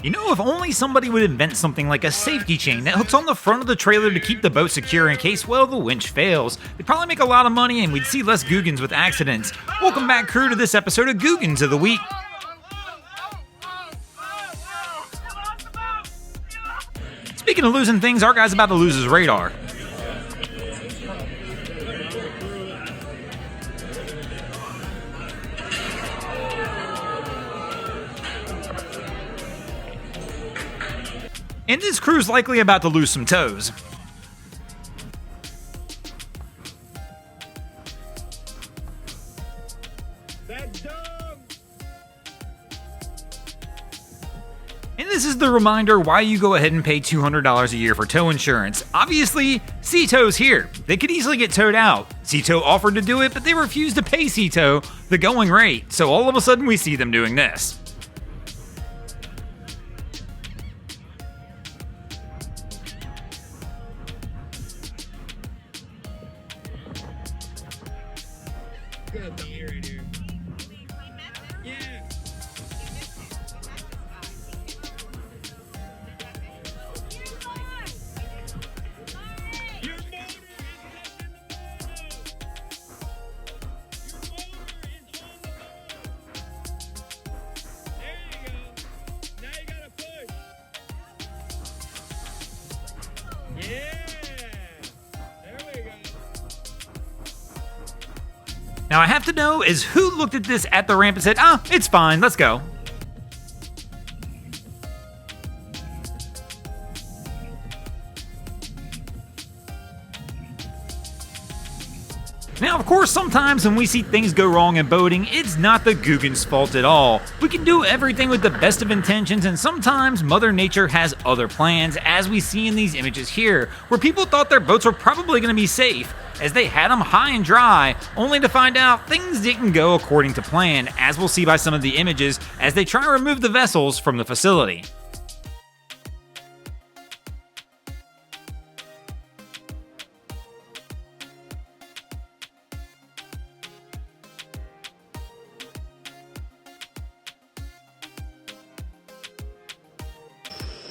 You know, if only somebody would invent something like a safety chain that hooks on the front of the trailer to keep the boat secure in case, well, the winch fails. They'd probably make a lot of money and we'd see less Googans with accidents. Welcome back, crew, to this episode of Googans of the Week. Speaking of losing things, our guy's about to lose his radar. And this crew's likely about to lose some toes. That's dumb. And this is the reminder why you go ahead and pay $200 a year for tow insurance. Obviously, Sea-Tow's here. They could easily get towed out. Sea-Tow offered to do it, but they refused to pay Sea-Tow the going rate. So all of a sudden we see them doing this. Good beer right here. Yeah. Your motor is There you go. Now you gotta push. Yeah. There we go. Now I have to know is who looked at this at the ramp and said, it's fine, let's go. Now, of course, sometimes when we see things go wrong in boating, it's not the Googans' fault at all. We can do everything with the best of intentions, and sometimes Mother Nature has other plans, as we see in these images here, where people thought their boats were probably going to be safe, as they had them high and dry, only to find out things didn't go according to plan, as we'll see by some of the images, as they try to remove the vessels from the facility.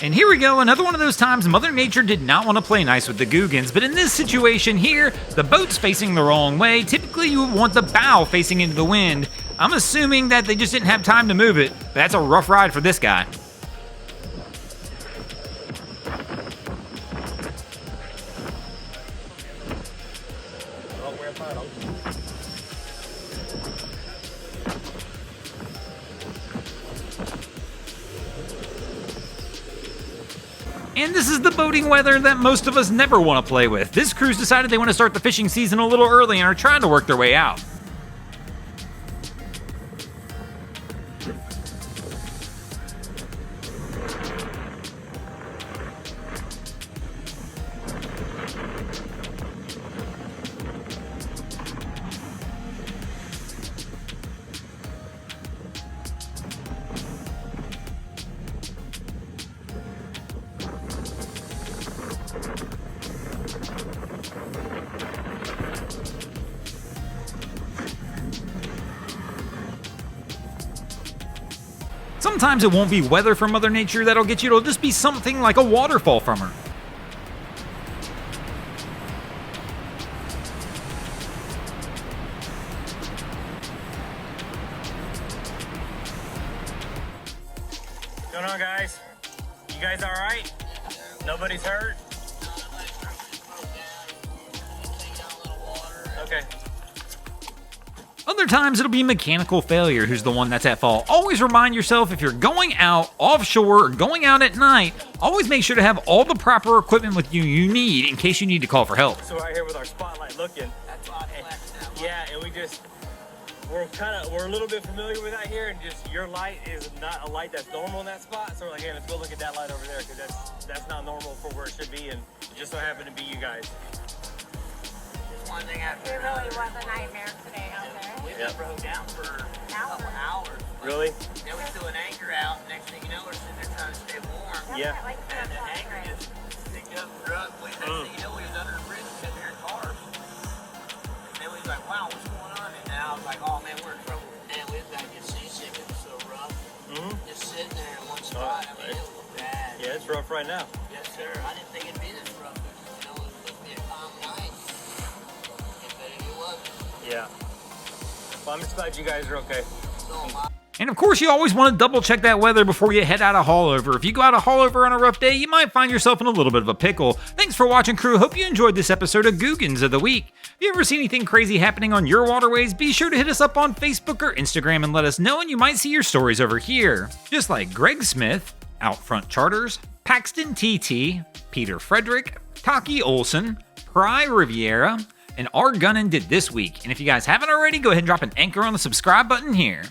And here we go, another one of those times Mother Nature did not want to play nice with the Googans, but in this situation here, the boat's facing the wrong way. Typically you would want the bow facing into the wind. I'm assuming that they just didn't have time to move it, but that's a rough ride for this guy. And this is the boating weather that most of us never want to play with. This crew's decided they want to start the fishing season a little early and are trying to work their way out. Sometimes it won't be weather from Mother Nature that'll get you, it'll just be something like a waterfall from her. What's going on, guys? You guys all right? Nobody's hurt? Okay. Other times it'll be mechanical failure who's the one that's at fault. Always remind yourself if you're going out offshore or going out at night, always make sure to have all the proper equipment with you need in case you need to call for help. So right here with our spotlight looking. Yeah, and we're a little bit familiar with that here, and just your light is not a light that's normal in that spot. So we're like, hey, let's go look at that light over there because that's not normal for where it should be, and it just so happened to be you guys. One thing after It really was a nightmare today out there. we rode down for a couple hours. Really? Then we threw an anchor out. Next thing you know, we're sitting there trying to stay warm. Yeah. Like And the anchor just picked up and drugged. Next thing you know, we was under the bridge sitting there in cars. And then we was like, wow, what's going on? And then I was like, oh man, we're in trouble. And we was like, just seasick. It was so rough. Just sitting there in one spot. I mean, it was it's rough right now. Yes, sir. I didn't think it'd be this rough. You know, it was supposed to be a calm night. But it wasn't. Yeah. Well, I'm just glad you guys are okay. So am I. And of course, you always want to double check that weather before you head out of haulover. If you go out of haulover on a rough day, you might find yourself in a little bit of a pickle. Thanks for watching, crew. Hope you enjoyed this episode of Googans of the Week. If you ever see anything crazy happening on your waterways, be sure to hit us up on Facebook or Instagram and let us know, and you might see your stories over here. Just like Greg Smith, Outfront Charters, Paxton TT, Peter Frederick, Taki Olson, Pry Riviera, and R. Gunnan did this week. And if you guys haven't already, go ahead and drop an anchor on the subscribe button here.